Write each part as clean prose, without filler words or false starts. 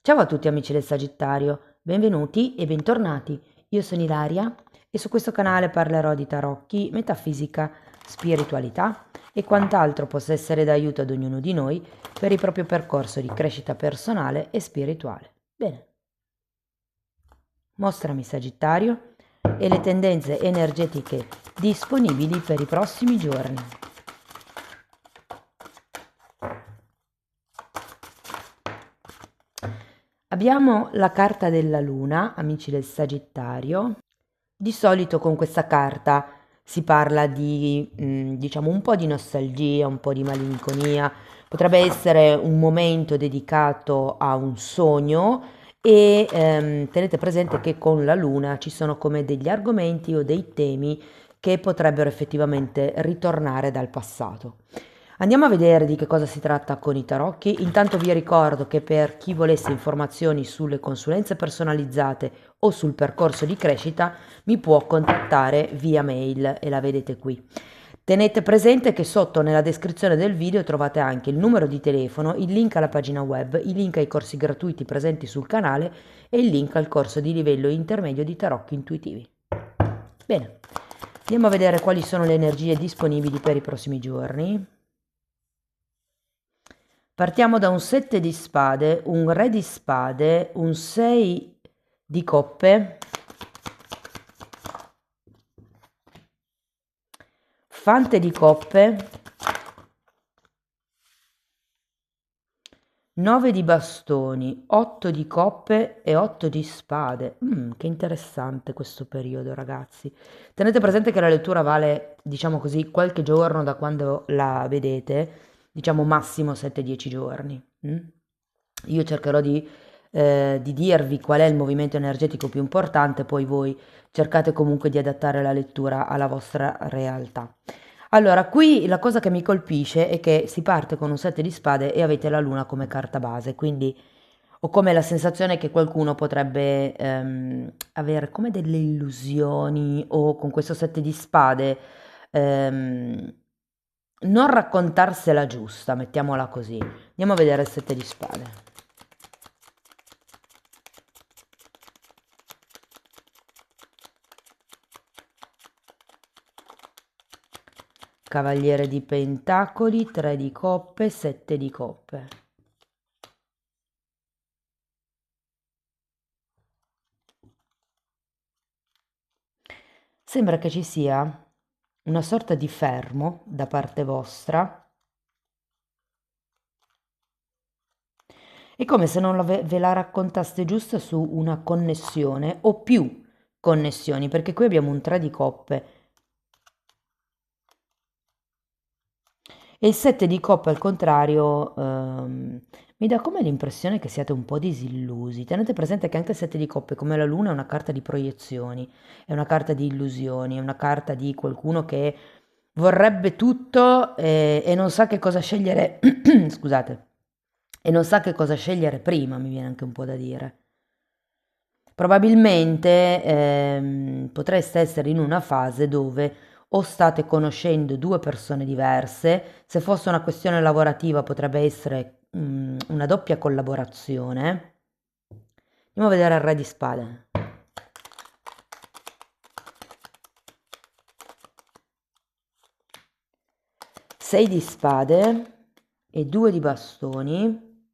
Ciao a tutti amici del Sagittario, benvenuti e bentornati. Io sono Ilaria e su questo canale parlerò di tarocchi, metafisica, spiritualità e quant'altro possa essere d'aiuto ad ognuno di noi per il proprio percorso di crescita personale e spirituale. Bene, mostrami Sagittario e le tendenze energetiche disponibili per i prossimi giorni. Abbiamo la carta della Luna, amici del Sagittario. Di solito con questa carta si parla di, diciamo, un po' di nostalgia, un po' di malinconia. Potrebbe essere un momento dedicato a un sogno e tenete presente che con la Luna ci sono come degli argomenti o dei temi che potrebbero effettivamente ritornare dal passato. Andiamo a vedere di che cosa si tratta con i tarocchi. Intanto vi ricordo che per chi volesse informazioni sulle consulenze personalizzate o sul percorso di crescita mi può contattare via mail e la vedete qui. Tenete presente che sotto nella descrizione del video trovate anche il numero di telefono, il link alla pagina web, i link ai corsi gratuiti presenti sul canale e il link al corso di livello intermedio di tarocchi intuitivi. Bene, andiamo a vedere quali sono le energie disponibili per i prossimi giorni. Partiamo da un 7 di spade, un re di spade, un 6 di coppe, fante di coppe, 9 di bastoni, 8 di coppe e 8 di spade. Che interessante questo periodo, ragazzi. Tenete presente che la lettura vale, diciamo così, qualche giorno da quando la vedete, diciamo massimo 7-10 giorni. Io cercherò di dirvi qual è il movimento energetico più importante, poi voi cercate comunque di adattare la lettura alla vostra realtà. Allora, qui la cosa che mi colpisce è che si parte con un 7 di spade e avete la luna come carta base, quindi ho come la sensazione che qualcuno potrebbe avere come delle illusioni o con questo 7 di spade ehm, non raccontarsela giusta, mettiamola così. Andiamo a vedere il 7 di spade. Cavaliere di pentacoli, 3 di coppe, 7 di coppe. Sembra che ci sia una sorta di fermo da parte vostra. È come se non ve la raccontaste giusta su una connessione o più connessioni, perché qui abbiamo un 3 di coppe. E il 7 di coppe al contrario mi dà come l'impressione che siate un po' disillusi. Tenete presente che anche il 7 di coppe, come la luna, è una carta di proiezioni, è una carta di illusioni, è una carta di qualcuno che vorrebbe tutto e non sa che cosa scegliere, scusate, e non sa che cosa scegliere prima, mi viene anche un po' da dire. Probabilmente potreste essere in una fase dove o state conoscendo due persone diverse, se fosse una questione lavorativa potrebbe essere una doppia collaborazione. Andiamo a vedere il re di spade. Sei di spade e 2 di bastoni.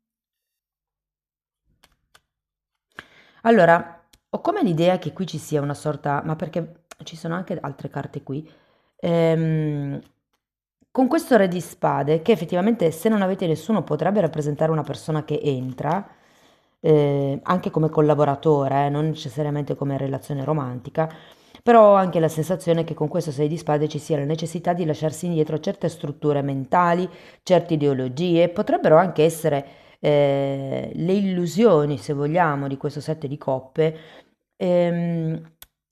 Allora, ho come l'idea che qui ci sia una sorta, ma perché ci sono anche altre carte qui, ehm, con questo re di spade, che effettivamente se non avete nessuno potrebbe rappresentare una persona che entra, anche come collaboratore, non necessariamente come relazione romantica, però ho anche la sensazione che con questo 6 di spade ci sia la necessità di lasciarsi indietro certe strutture mentali, certe ideologie, potrebbero anche essere le illusioni, se vogliamo, di questo 7 di coppe.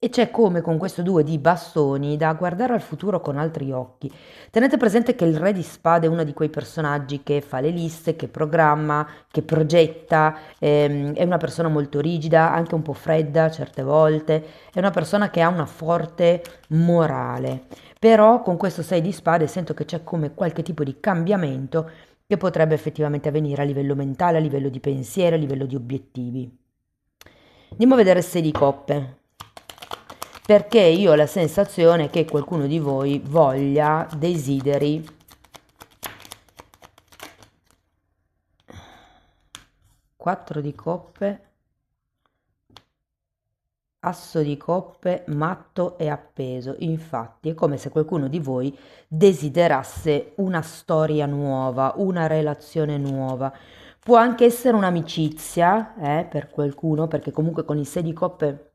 E c'è come con questo 2 di bastoni da guardare al futuro con altri occhi. Tenete presente che il re di spade è uno di quei personaggi che fa le liste, che programma, che progetta, è una persona molto rigida, anche un po' fredda certe volte, è una persona che ha una forte morale. Però con questo 6 di spade sento che c'è come qualche tipo di cambiamento che potrebbe effettivamente avvenire a livello mentale, a livello di pensiero, a livello di obiettivi. Andiamo a vedere 6 di coppe, perché io ho la sensazione che qualcuno di voi voglia, desideri 4 di coppe, asso di coppe, matto e appeso. Infatti è come se qualcuno di voi desiderasse una storia nuova, una relazione nuova. Può anche essere un'amicizia, per qualcuno, perché comunque con il 6 di coppe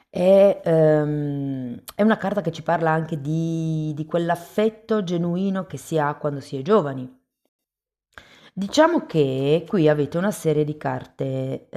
è una carta che ci parla anche di quell'affetto genuino che si ha quando si è giovani. Diciamo che qui avete una serie di carte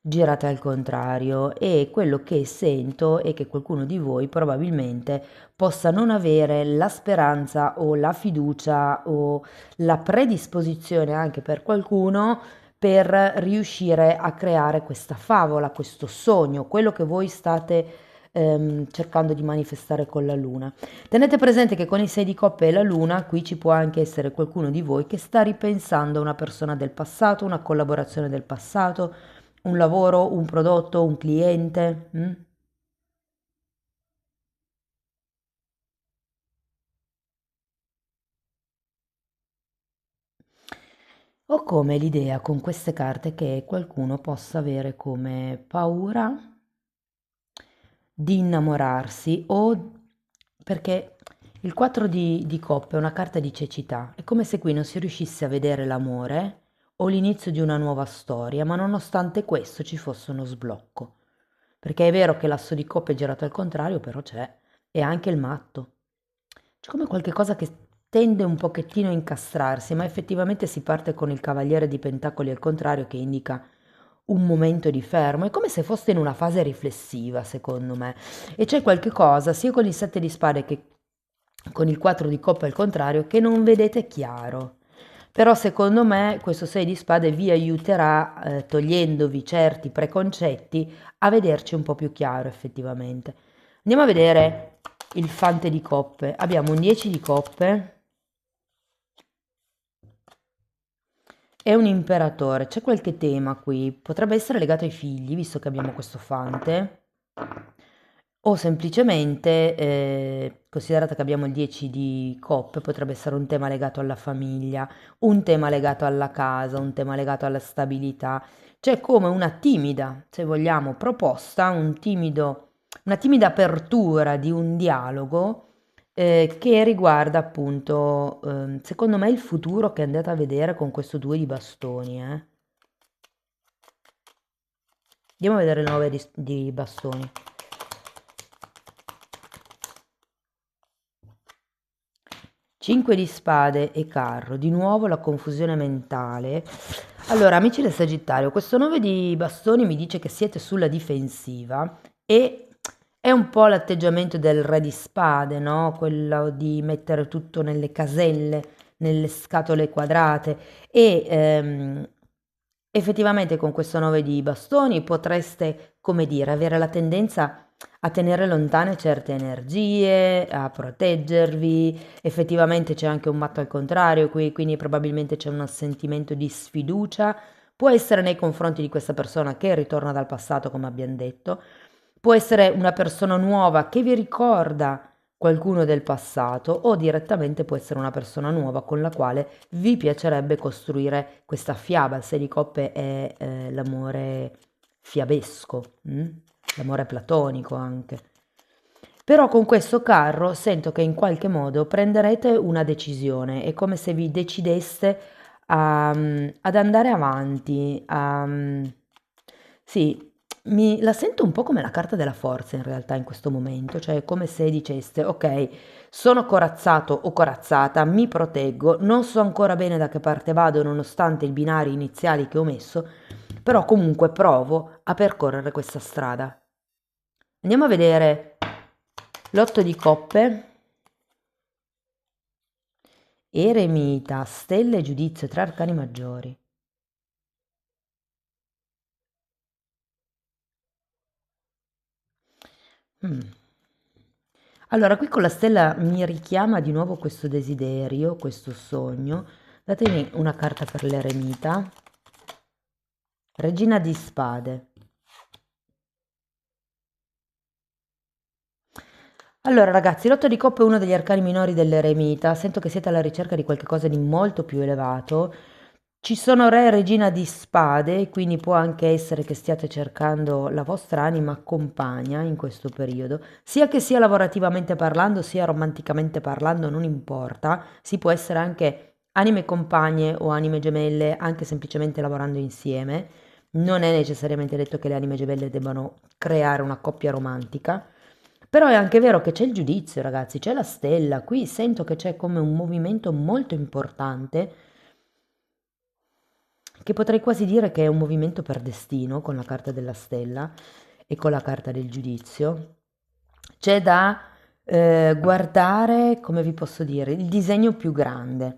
girate al contrario e quello che sento è che qualcuno di voi probabilmente possa non avere la speranza o la fiducia o la predisposizione anche per qualcuno per riuscire a creare questa favola, questo sogno, quello che voi state cercando di manifestare con la luna. Tenete presente che con i 6 di coppe e la luna qui ci può anche essere qualcuno di voi che sta ripensando a una persona del passato, una collaborazione del passato, un lavoro, un prodotto, un cliente. Ho come l'idea con queste carte che qualcuno possa avere come paura di innamorarsi o perché il 4 di coppe è una carta di cecità, è come se qui non si riuscisse a vedere l'amore o l'inizio di una nuova storia, ma nonostante questo ci fosse uno sblocco. Perché è vero che l'asso di coppe è girato al contrario, però c'è, e anche il matto. C'è come qualche cosa che tende un pochettino a incastrarsi, ma effettivamente si parte con il cavaliere di pentacoli al contrario che indica un momento di fermo, è come se foste in una fase riflessiva, secondo me. E c'è qualche cosa, sia con il 7 di spade che con il 4 di coppe al contrario, che non vedete chiaro. Però secondo me questo 6 di spade vi aiuterà, togliendovi certi preconcetti, a vederci un po' più chiaro effettivamente. Andiamo a vedere il fante di coppe. Abbiamo un 10 di coppe e un imperatore. C'è qualche tema qui, potrebbe essere legato ai figli, visto che abbiamo questo fante. O semplicemente, considerate che abbiamo il 10 di coppe, potrebbe essere un tema legato alla famiglia, un tema legato alla casa, un tema legato alla stabilità. C'è come una timida, se vogliamo, proposta, una timida apertura di un dialogo che riguarda appunto, secondo me, il futuro che andate a vedere con questo 2 di bastoni. Andiamo a vedere il 9 di bastoni. 5 di spade e carro, di nuovo la confusione mentale. Allora, amici del Sagittario, questo 9 di bastoni mi dice che siete sulla difensiva e è un po' l'atteggiamento del re di spade, no? Quello di mettere tutto nelle caselle, nelle scatole quadrate e effettivamente con questo 9 di bastoni potreste, come dire, avere la tendenza a tenere lontane certe energie, a proteggervi. Effettivamente c'è anche un matto al contrario qui, quindi probabilmente c'è un sentimento di sfiducia. Può essere nei confronti di questa persona che ritorna dal passato, come abbiamo detto. Può essere una persona nuova che vi ricorda qualcuno del passato o direttamente può essere una persona nuova con la quale vi piacerebbe costruire questa fiaba. Il 6 di coppe è l'amore fiabesco, l'amore platonico anche. Però con questo carro sento che in qualche modo prenderete una decisione, è come se vi decideste ad andare avanti, sì, la sento un po' come la carta della forza in realtà in questo momento, cioè è come se diceste, ok, sono corazzato o corazzata, mi proteggo, non so ancora bene da che parte vado nonostante i binari iniziali che ho messo, però comunque provo a percorrere questa strada. Andiamo a vedere l'otto di coppe, eremita, stelle, giudizio, tre arcani maggiori. Mm. Allora, qui con la stella mi richiama di nuovo questo desiderio, questo sogno. Datemi una carta per l'eremita. Regina di spade. Allora ragazzi, l'otto di coppe è uno degli arcani minori dell'eremita, sento che siete alla ricerca di qualcosa di molto più elevato. Ci sono re e regina di spade, quindi può anche essere che stiate cercando la vostra anima compagna in questo periodo, sia che sia lavorativamente parlando, sia romanticamente parlando, non importa, si può essere anche anime compagne o anime gemelle, anche semplicemente lavorando insieme. Non è necessariamente detto che le anime gemelle debbano creare una coppia romantica. Però è anche vero che c'è il giudizio, ragazzi, c'è la stella. Qui sento che c'è come un movimento molto importante, che potrei quasi dire che è un movimento per destino, con la carta della stella e con la carta del giudizio. C'è da guardare, come vi posso dire, il disegno più grande.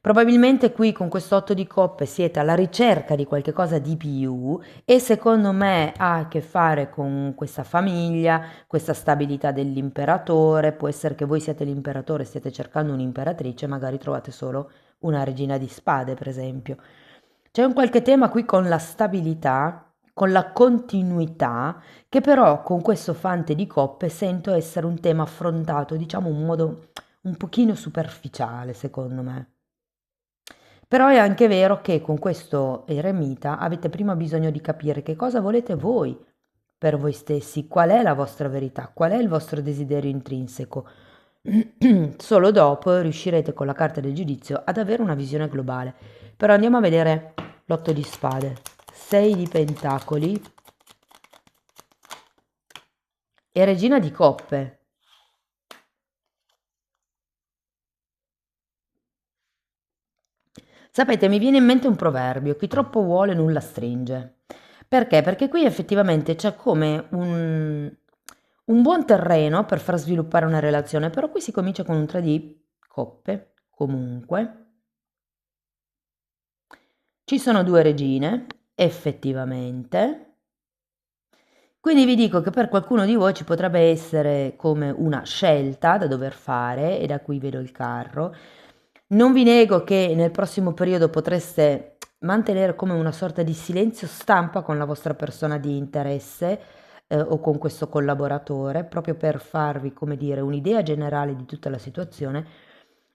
Probabilmente qui con questo 8 di coppe siete alla ricerca di qualche cosa di più e secondo me ha a che fare con questa famiglia, questa stabilità dell'imperatore. Può essere che voi siate l'imperatore, stiate cercando un'imperatrice, magari trovate solo una regina di spade, per esempio. C'è un qualche tema qui con la stabilità, con la continuità, che però con questo fante di coppe sento essere un tema affrontato, diciamo, in un modo un pochino superficiale, secondo me. Però è anche vero che con questo eremita avete prima bisogno di capire che cosa volete voi per voi stessi, qual è la vostra verità, qual è il vostro desiderio intrinseco. Solo dopo riuscirete con la carta del giudizio ad avere una visione globale. Però andiamo a vedere l'otto di spade, 6 di pentacoli e regina di coppe. Sapete, mi viene in mente un proverbio, chi troppo vuole nulla stringe. Perché? Perché qui effettivamente c'è come un buon terreno per far sviluppare una relazione, però qui si comincia con un 3 di coppe, comunque. Ci sono due regine, effettivamente. Quindi vi dico che per qualcuno di voi ci potrebbe essere come una scelta da dover fare, e da qui vedo il carro. Non vi nego che nel prossimo periodo potreste mantenere come una sorta di silenzio stampa con la vostra persona di interesse, o con questo collaboratore, proprio per farvi, come dire, un'idea generale di tutta la situazione.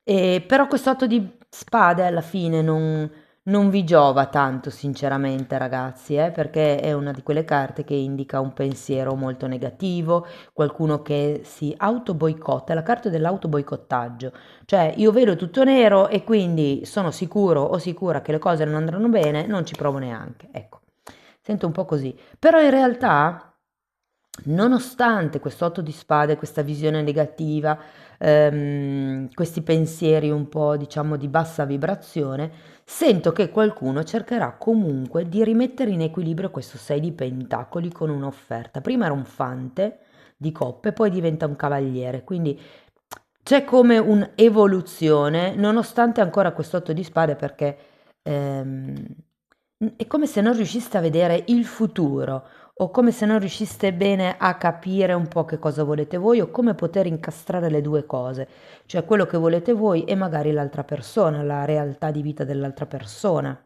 Però questo otto di spade alla fine non vi giova tanto, sinceramente, ragazzi, perché è una di quelle carte che indica un pensiero molto negativo, qualcuno che si autoboicotta, è la carta dell'autoboicottaggio, cioè io vedo tutto nero e quindi sono sicuro o sicura che le cose non andranno bene, non ci provo neanche, ecco, sento un po' così, però in realtà nonostante questo otto di spade, questa visione negativa, questi pensieri un po', diciamo, di bassa vibrazione, sento che qualcuno cercherà comunque di rimettere in equilibrio questo 6 di pentacoli con un'offerta. Prima era un fante di coppe, poi diventa un cavaliere, quindi c'è come un'evoluzione, nonostante ancora quest'otto di spade, perché ehm, è come se non riusciste a vedere il futuro, o come se non riusciste bene a capire un po' che cosa volete voi, o come poter incastrare le due cose, cioè quello che volete voi e magari l'altra persona, la realtà di vita dell'altra persona.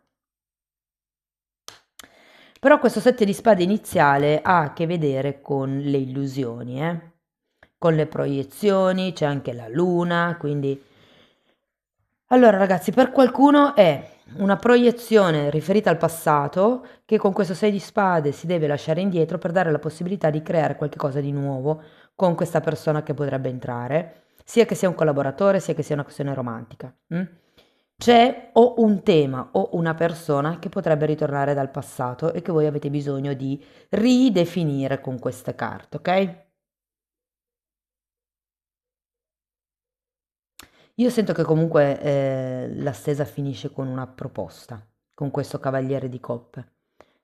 Però questo sette di spade iniziale ha a che vedere con le illusioni, con le proiezioni, c'è anche la luna, quindi... Allora ragazzi, per qualcuno è una proiezione riferita al passato che con questo 6 di spade si deve lasciare indietro per dare la possibilità di creare qualcosa di nuovo con questa persona che potrebbe entrare, sia che sia un collaboratore, sia che sia una questione romantica. C'è o un tema o una persona che potrebbe ritornare dal passato e che voi avete bisogno di ridefinire con queste carte, ok? Io sento che comunque la stesa finisce con una proposta, con questo cavaliere di coppe.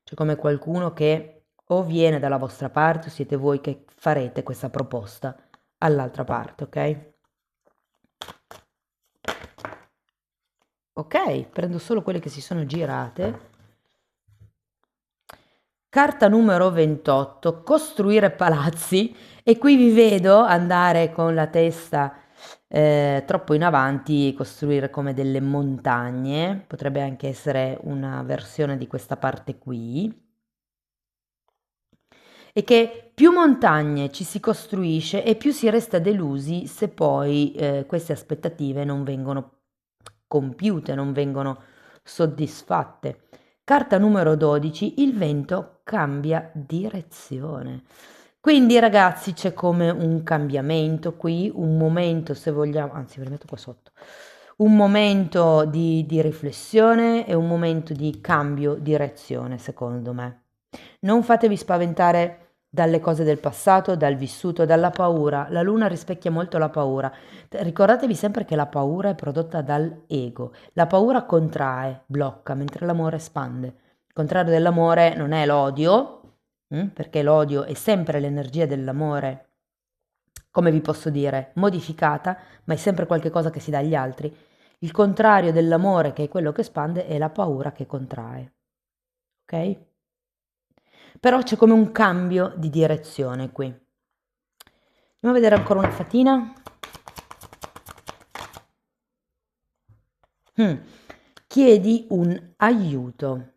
C'è come qualcuno che o viene dalla vostra parte o siete voi che farete questa proposta all'altra parte, ok? Ok, prendo solo quelle che si sono girate. Carta numero 28, costruire palazzi, e qui vi vedo andare con la testa troppo in avanti, costruire come delle montagne, potrebbe anche essere una versione di questa parte qui, e che più montagne ci si costruisce e più si resta delusi se poi queste aspettative non vengono compiute, non vengono soddisfatte. Carta numero 12, il vento cambia direzione. Quindi ragazzi c'è come un cambiamento qui, un momento se vogliamo, anzi ve lo metto qua sotto, un momento di riflessione e un momento di cambio direzione secondo me. Non fatevi spaventare dalle cose del passato, dal vissuto, dalla paura. La luna rispecchia molto la paura. Ricordatevi sempre che la paura è prodotta dall'ego. La paura contrae, blocca, mentre l'amore espande. Il contrario dell'amore non è l'odio, perché l'odio è sempre l'energia dell'amore, come vi posso dire, modificata, ma è sempre qualcosa che si dà agli altri. Il contrario dell'amore, che è quello che espande, è la paura che contrae. Ok? Però c'è come un cambio di direzione qui. Andiamo a vedere ancora una fatina. Chiedi un aiuto.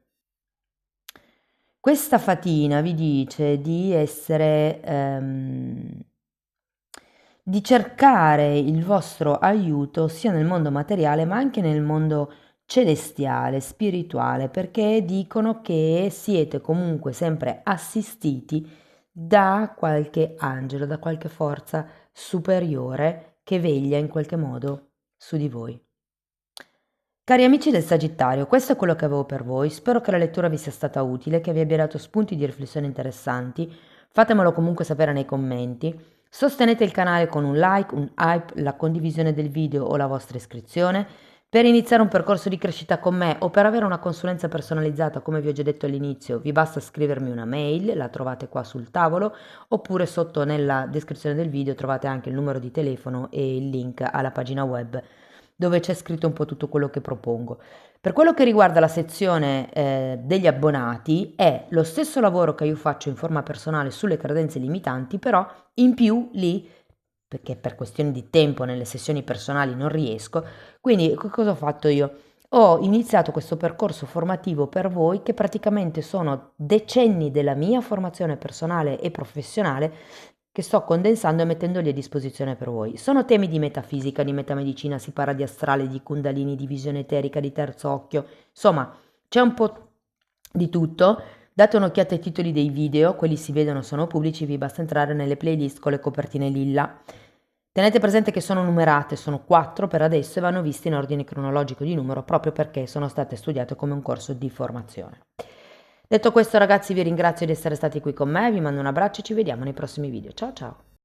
Questa fatina vi dice di essere, di cercare il vostro aiuto sia nel mondo materiale ma anche nel mondo celestiale, spirituale, perché dicono che siete comunque sempre assistiti da qualche angelo, da qualche forza superiore che veglia in qualche modo su di voi. Cari amici del Sagittario, questo è quello che avevo per voi. Spero che la lettura vi sia stata utile, che vi abbia dato spunti di riflessione interessanti. Fatemelo comunque sapere nei commenti. Sostenete il canale con un like, un hype, la condivisione del video o la vostra iscrizione. Per iniziare un percorso di crescita con me o per avere una consulenza personalizzata, come vi ho già detto all'inizio, vi basta scrivermi una mail, la trovate qua sul tavolo, oppure sotto nella descrizione del video trovate anche il numero di telefono e il link alla pagina web dove c'è scritto un po' tutto quello che propongo. Per quello che riguarda la sezione degli abbonati, è lo stesso lavoro che io faccio in forma personale sulle credenze limitanti, però in più lì, perché per questioni di tempo nelle sessioni personali non riesco, quindi cosa ho fatto io? Ho iniziato questo percorso formativo per voi che praticamente sono decenni della mia formazione personale e professionale che sto condensando e mettendoli a disposizione per voi. Sono temi di metafisica, di metamedicina, si parla di astrale, di kundalini, di visione eterica, di terzo occhio, insomma c'è un po' di tutto. Date un'occhiata ai titoli dei video, quelli si vedono, sono pubblici, vi basta entrare nelle playlist con le copertine lilla. Tenete presente che sono numerate, sono 4 per adesso e vanno viste in ordine cronologico di numero proprio perché sono state studiate come un corso di formazione. Detto questo ragazzi vi ringrazio di essere stati qui con me, vi mando un abbraccio e ci vediamo nei prossimi video. Ciao ciao!